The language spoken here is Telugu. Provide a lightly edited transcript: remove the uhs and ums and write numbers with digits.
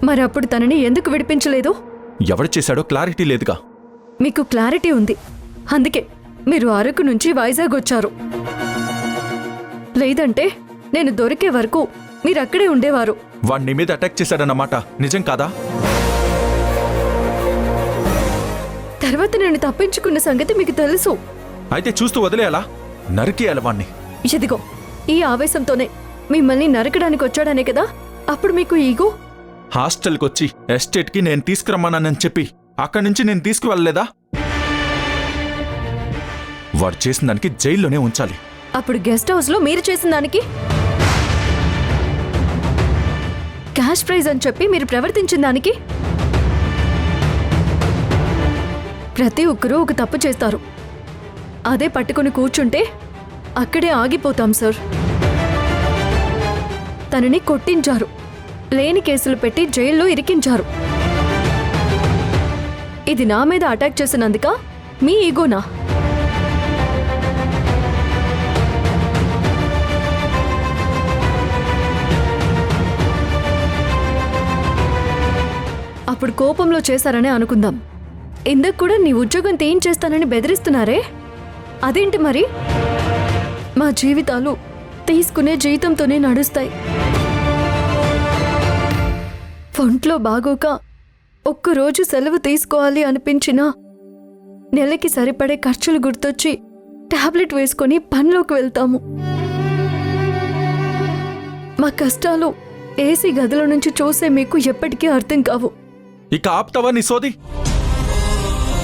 మరప్పుడు తనని ఎందుకు విడిపించలేదు? ఎవరు చేశాడో క్లారిటీ లేదుగా. మీకు క్లారిటీ ఉంది, అందుకే మీరు అరకు నుంచి వైజాగ్ వచ్చారు. లేదంటే నేను దొరికే వరకు మీరక్కడే ఉండేవారు. వాడు నీ మీద అటాక్ చేశాడన్నమాట నిజం కాదా? తర్వాత నేను తప్పించుకున్న సంగతి మీకు తెలుసు. అయితే చూస్తూ వదిలేయాలా? నరికేయాల వాణ్ణి. ఇదిగో, ఈ ఆవేశంతోనే మిమ్మల్ని నరకడానికి వచ్చాడనే కదా అప్పుడు మీకు ఈగో. హాస్టల్కొచ్చి ఎస్టేట్కి నేను తీసుకురమ్మన్నానని చెప్పి అక్కడి నుంచి నేను తీసుకువెళ్ళలేదా? వాడు చేసిన దానికి జైల్లోనే ఉంచాలి. అప్పుడు గెస్ట్ హౌస్ లో మీరు చేసిన దానికి క్యాష్ ప్రైజ్ అని చెప్పి మీరు ప్రవర్తించిన దానికి ప్రతి ఒక్కరూ ఒక తప్పు చేస్తారు. అదే పట్టుకుని కూర్చుంటే అక్కడే ఆగిపోతాం సార్. తనని కొట్టించారు, లేని కేసులు పెట్టి జైల్లో ఇరికించారు. ఇది నా మీద అటాక్ చేసినందుక మీ ఈగోనా? అప్పుడు కోపంలో చేశారనే అనుకుందాం. ఇందుకు కూడా నీ ఉద్యోగం తీయించేస్తానని బెదిరిస్తున్నారే, అదేంటి మరి? మా జీవితాలు తీసుకునే జీతంతోనే నడుస్తాయి. ఒంట్లో బాగోక ఒక్కరోజు సెలవు తీసుకోవాలి అనిపించినా నెలకి సరిపడే ఖర్చులు గుర్తొచ్చి టాబ్లెట్ వేసుకొని పనిలోకి వెళ్తాము. మా కష్టాలు ఏసీ గదిలో నుంచి చూసే మీకు ఎప్పటికీ అర్థం కావు. ఇక ఆపుతావా నీ సోది?